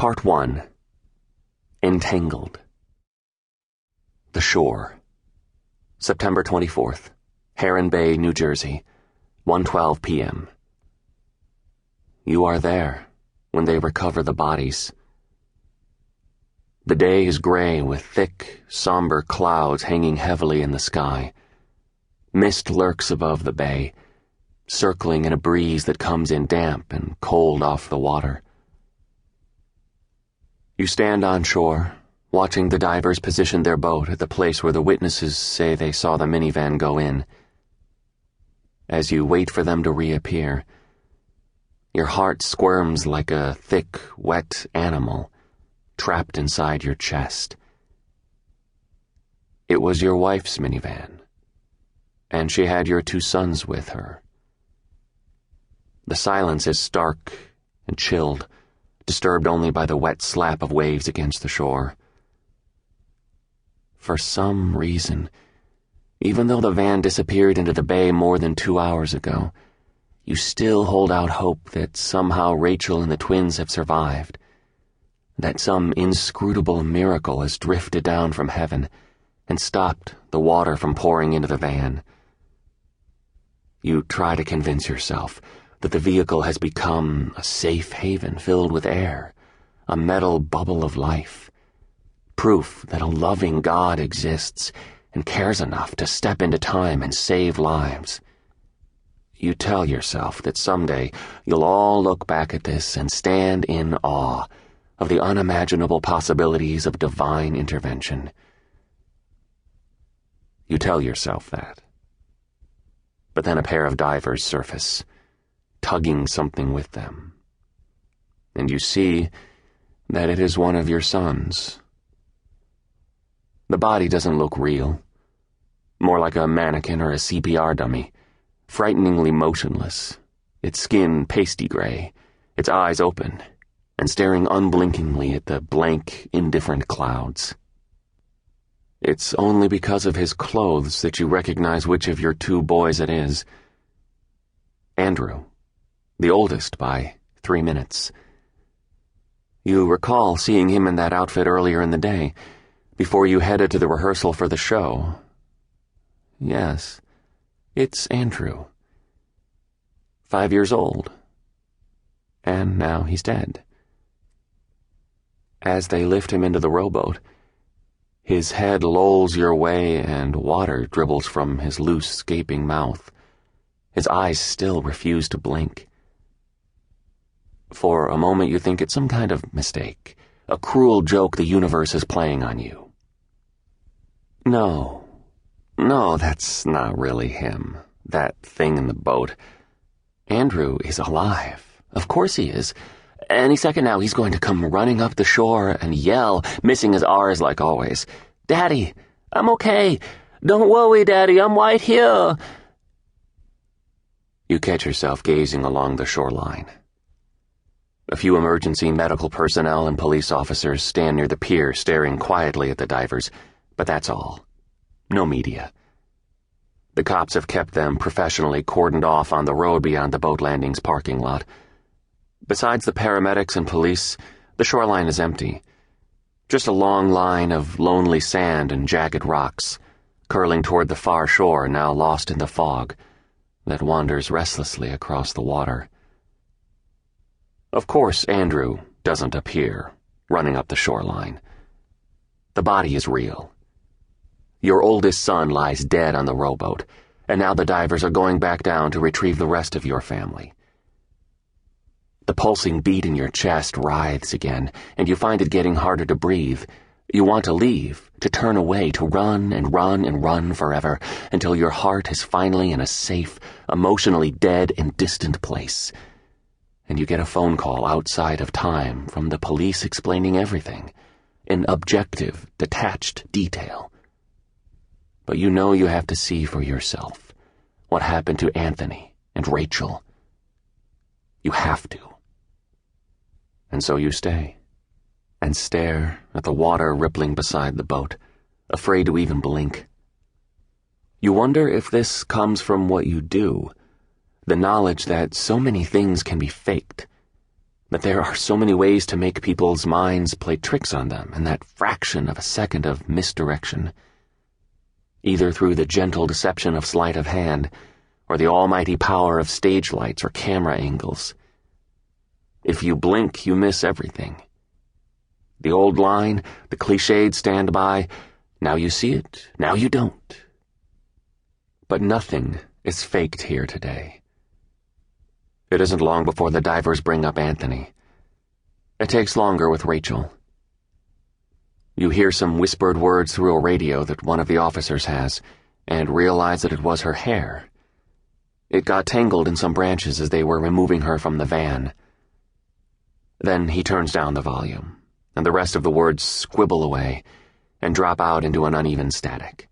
Part 1. Entangled. The Shore. September 24th. Heron Bay, New Jersey. 1:12 p.m. You are there when they recover the bodies. The day is gray with thick, somber clouds hanging heavily in the sky. Mist lurks above the bay, circling in a breeze that comes in damp and cold off the water. You stand on shore, watching the divers position their boat at the place where the witnesses say they saw the minivan go in. As you wait for them to reappear, your heart squirms like a thick, wet animal trapped inside your chest. It was your wife's minivan, and she had your 2 sons with her. The silence is stark and chilled, disturbed only by the wet slap of waves against the shore. For some reason, even though the van disappeared into the bay more than 2 hours ago, you still hold out hope that somehow Rachel and the twins have survived, that some inscrutable miracle has drifted down from heaven and stopped the water from pouring into the van. You try to convince yourself that the vehicle has become a safe haven filled with air, a metal bubble of life, proof that a loving God exists and cares enough to step into time and save lives. You tell yourself that someday you'll all look back at this and stand in awe of the unimaginable possibilities of divine intervention. You tell yourself that. But then a pair of divers surface, tugging something with them, and you see that it is one of your sons. The body doesn't look real, more like a mannequin or a CPR dummy, frighteningly motionless, its skin pasty gray, its eyes open, and staring unblinkingly at the blank, indifferent clouds. It's only because of his clothes that you recognize which of your 2 boys it is. Andrew, the oldest by 3 minutes. You recall seeing him in that outfit earlier in the day, before you headed to the rehearsal for the show. Yes, it's Andrew. 5 years old. And now he's dead. As they lift him into the rowboat, his head lolls your way and water dribbles from his loose, gaping mouth. His eyes still refuse to blink. For a moment you think it's some kind of mistake, a cruel joke the universe is playing on you. No, that's not really him, that thing in the boat. Andrew is alive. Of course he is. Any second now he's going to come running up the shore and yell, missing his R's like always. "Daddy, I'm okay. Don't worry, Daddy, I'm right here." You catch yourself gazing along the shoreline. A few emergency medical personnel and police officers stand near the pier staring quietly at the divers, but that's all. No media. The cops have kept them professionally cordoned off on the road beyond the boat landing's parking lot. Besides the paramedics and police, the shoreline is empty. Just a long line of lonely sand and jagged rocks, curling toward the far shore now lost in the fog, that wanders restlessly across the water. Of course, Andrew doesn't appear, running up the shoreline. The body is real. Your oldest son lies dead on the rowboat, and now the divers are going back down to retrieve the rest of your family. The pulsing beat in your chest writhes again, and you find it getting harder to breathe. You want to leave, to turn away, to run and run and run forever, until your heart is finally in a safe, emotionally dead and distant place. And you get a phone call outside of time from the police explaining everything, in objective, detached detail. But you know you have to see for yourself what happened to Anthony and Rachel. You have to. And so you stay, and stare at the water rippling beside the boat, afraid to even blink. You wonder if this comes from what you do, the knowledge that so many things can be faked, That there are so many ways to make people's minds play tricks on them in that fraction of a second of misdirection. Either through the gentle deception of sleight of hand, or the almighty power of stage lights or camera angles. If you blink, you miss everything. The old line, the cliched standby, now you see it, now you don't. But nothing is faked here today. It isn't long before the divers bring up Anthony. It takes longer with Rachel. You hear some whispered words through a radio that one of the officers has, and realize that it was her hair. It got tangled in some branches as they were removing her from the van. Then he turns down the volume, and the rest of the words squibble away and drop out into an uneven static.